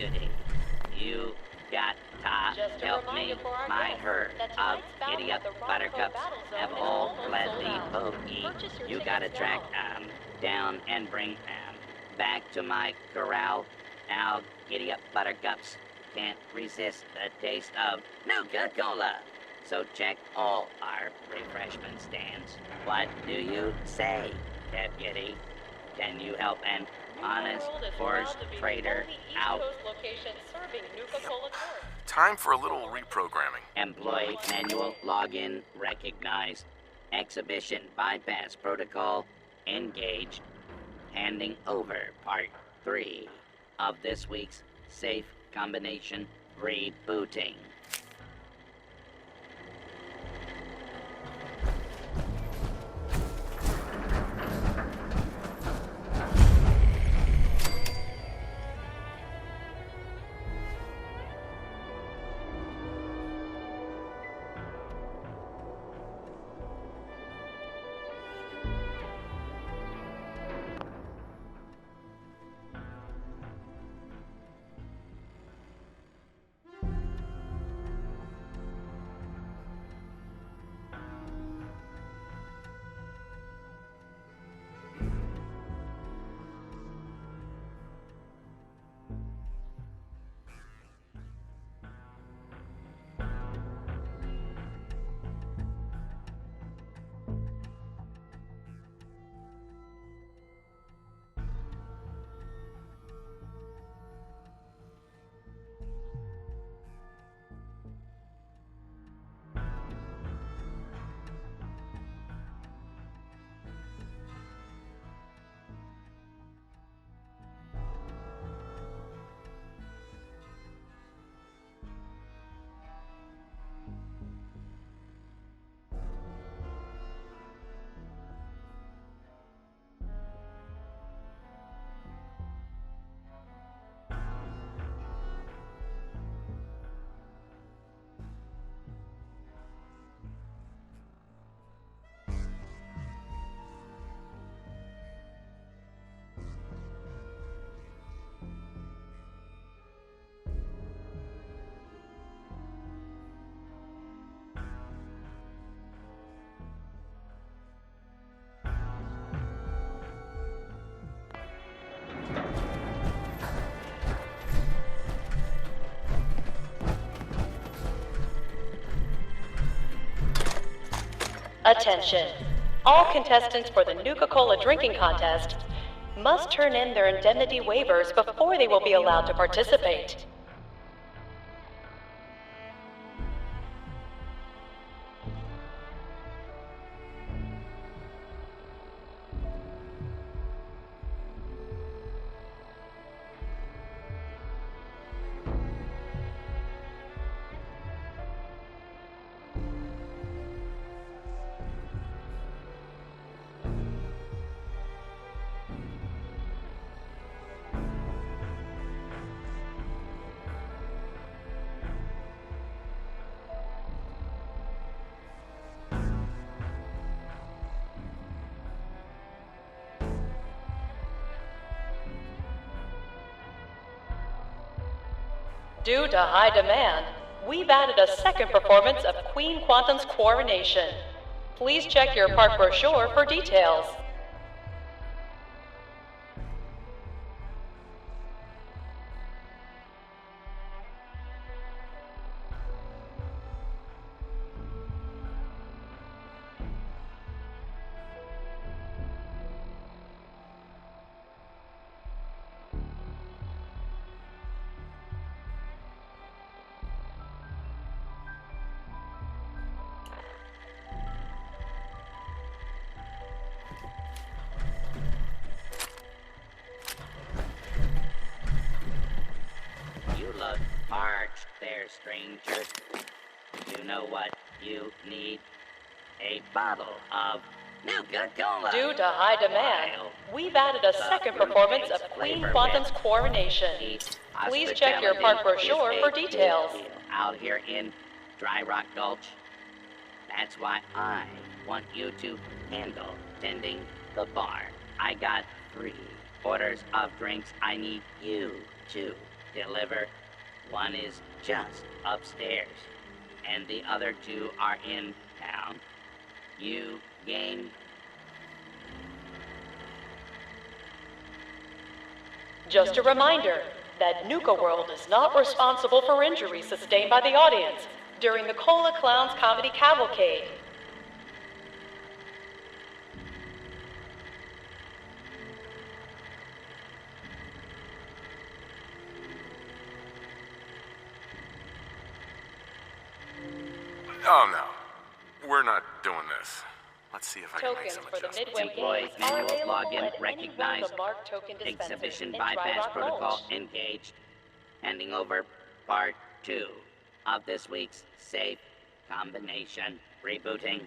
Deputy, you got to help me. My herd of giddy-up buttercups have all fled the bogey. You gotta track down and bring back to my corral. Now, giddy-up buttercups can't resist the taste of Nuka-Cola. So check all our refreshment stands. What do you say, Deputy? Can you help an honest horse trader out? Time for a little reprogramming. Employee manual login recognized. Exhibition bypass protocol engaged. Handing over part 3 of this week's safe combination rebooting. Attention. All contestants for the Nuka-Cola drinking contest must turn in their indemnity waivers before they will be allowed to participate. Due to high demand, we've added a second performance of Queen Quantum's Coronation. Please check your park brochure for details. Parched there, stranger. You know what you need? A bottle of Nuka-Cola. Due to high demand, we've added a second performance of Queen Quantum's Coronation. Please check your park brochure for details. Out here in Dry Rock Gulch. That's why I want you to handle tending the bar. I got 3 orders of drinks. I need you to deliver. One is just upstairs, and the other two are in town. You game? Just a reminder that Nuka World is not responsible for injuries sustained by the audience during the Cola Clowns Comedy Cavalcade. Oh no, we're not doing this. Let's see if I can make Tokens some for the adjustments. Midway Employee games are manual available login at any one of recognized. the marked token dispensers Exhibition in bypass Dry Rock protocol Gulch. engaged. Handing over part 2 of this week's safe combination. Rebooting.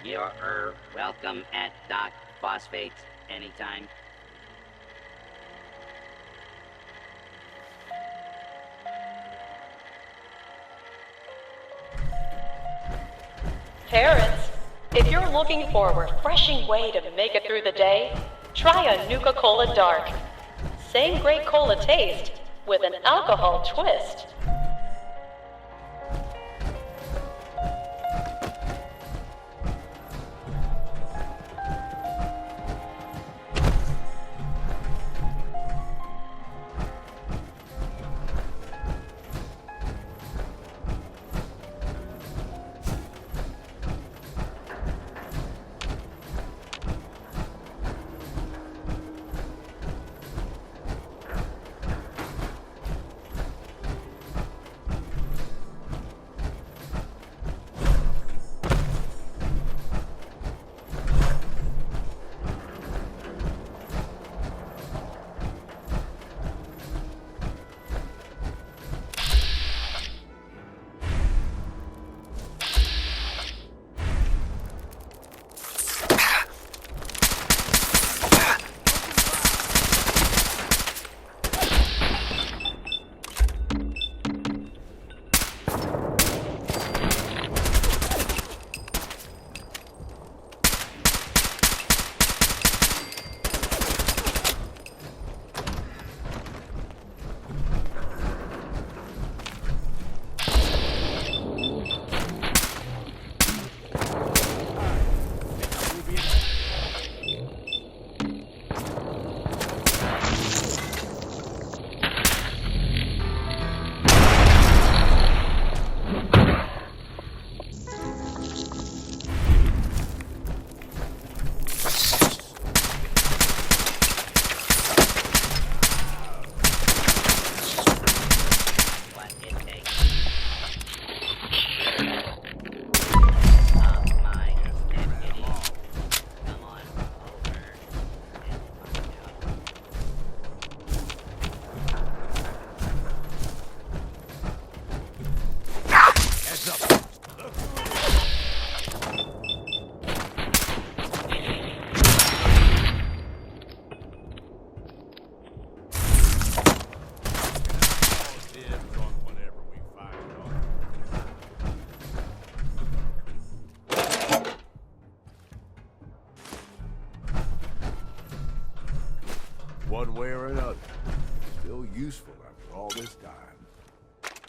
You're welcome at Doc Phosphates anytime. Parents, if you're looking for a refreshing way to make it through the day, try a Nuka Cola Dark. Same great cola taste with an alcohol twist. One way or another. Still useful after all this time.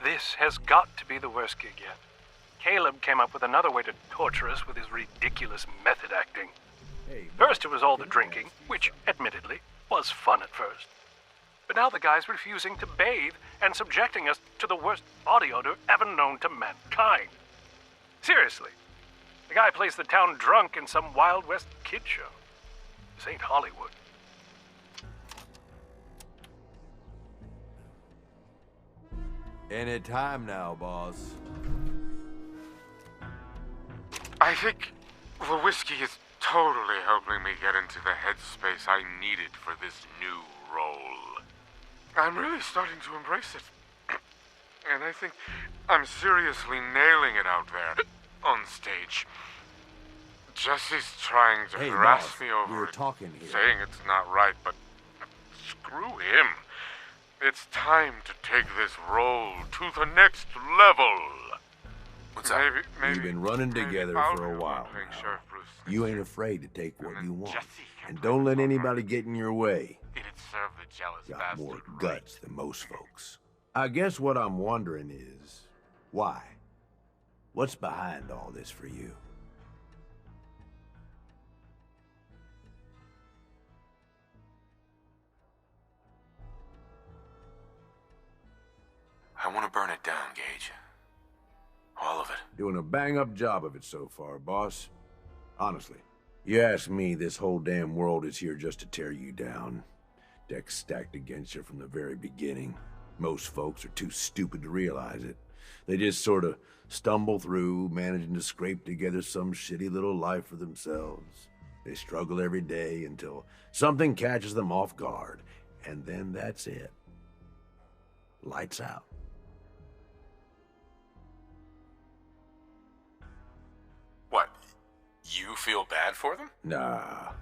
This has got to be the worst gig yet. Caleb came up with another way to torture us with his ridiculous method acting. Hey, First it was all the drinking, which, admittedly, was fun at first. But now the guy's refusing to bathe and subjecting us to the worst body odor ever known to mankind. Seriously, the guy plays the town drunk in some Wild West kid show. This ain't Hollywood. Any time now, boss. I think the whiskey is totally helping me get into the headspace I needed for this new role. I'm really starting to embrace it. And I think I'm seriously nailing it out there on stage. Jesse's trying to Hey, harass boss, me over we're it, talking here. saying it's not right, but screw him. It's time to take this role to the next level. What's that? Maybe We've been running maybe together I'll for a do while playing now. Sheriff Bruce You ain't instead. afraid to take what And you then want. Jesse can And play don't the let song anybody right. get in your way. It'd serve the jealous Got bastard more right. guts than most folks. I guess what I'm wondering is, why? What's behind all this for you? I want to burn it down, Gage. All of it. Doing a bang-up job of it so far, boss. Honestly, you ask me, this whole damn world is here just to tear you down. Decks stacked against you from the very beginning. Most folks are too stupid to realize it. They just sort of stumble through, managing to scrape together some shitty little life for themselves. They struggle every day until something catches them off guard, and then that's it. Lights out. What? You feel bad for them? Nah.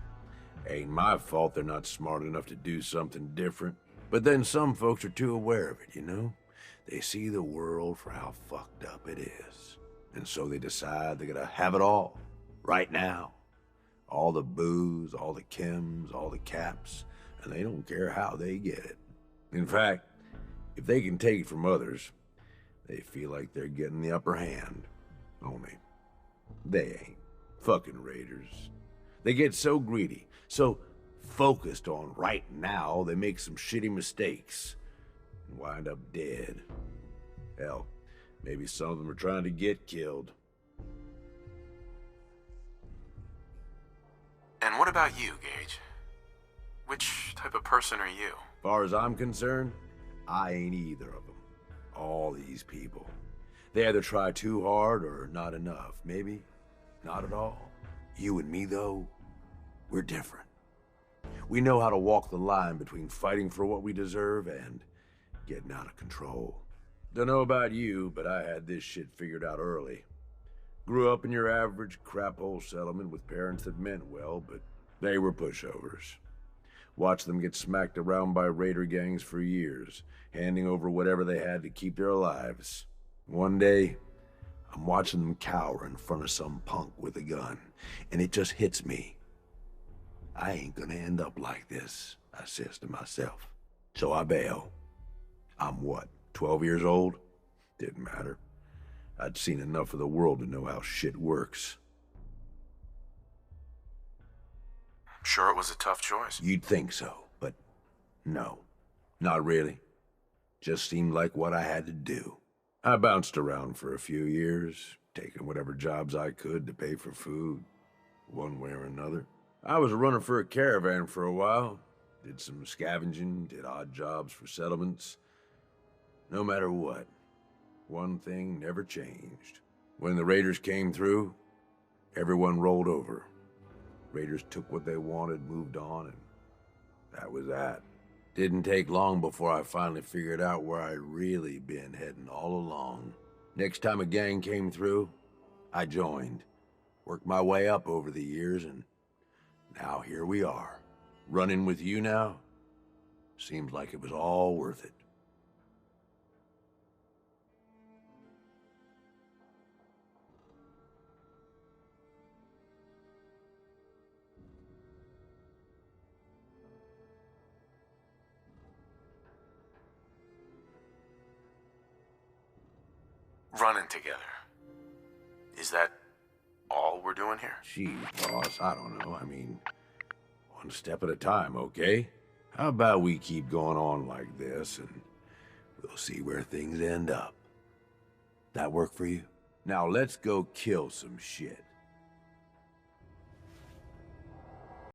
Ain't my fault they're not smart enough to do something different. But then some folks are too aware of it, you know? They see the world for how fucked up it is. And so they decide they're gonna have it all. Right now. All the booze, all the chems, all the caps. And they don't care how they get it. In fact, if they can take it from others, they feel like they're getting the upper hand. Only, they ain't. Fucking raiders. They get so greedy, so focused on right now, they make some shitty mistakes and wind up dead. Hell, maybe some of them are trying to get killed. And what about you, Gage? Which type of person are you? As far as I'm concerned, I ain't either of them. All these people. They either try too hard or not enough. Maybe not at all. You and me, though, we're different. We know how to walk the line between fighting for what we deserve and getting out of control. Dunno about you, but I had this shit figured out early. Grew up in your average crap-hole settlement with parents that meant well, but they were pushovers. Watched them get smacked around by raider gangs for years, handing over whatever they had to keep their lives. One day, I'm watching them cower in front of some punk with a gun, and it just hits me. I ain't gonna end up like this, I says to myself. So I bail. I'm what, 12 years old? Didn't matter. I'd seen enough of the world to know how shit works. I'm sure it was a tough choice. You'd think so, but no, not really. Just seemed like what I had to do. I bounced around for a few years, taking whatever jobs I could to pay for food, one way or another. I was running for a caravan for a while, did some scavenging, did odd jobs for settlements. No matter what, one thing never changed. When the raiders came through, everyone rolled over. Raiders took what they wanted, moved on, and that was that. Didn't take long before I finally figured out where I'd really been heading all along. Next time a gang came through, I joined. Worked my way up over the years, and now here we are. Running with you now? Seems like it was all worth it. Running together. Is that all we're doing here? Gee, boss, I don't know. I mean, one step at a time, okay? How about we keep going on like this, and we'll see where things end up. That work for you? Now let's go kill some shit.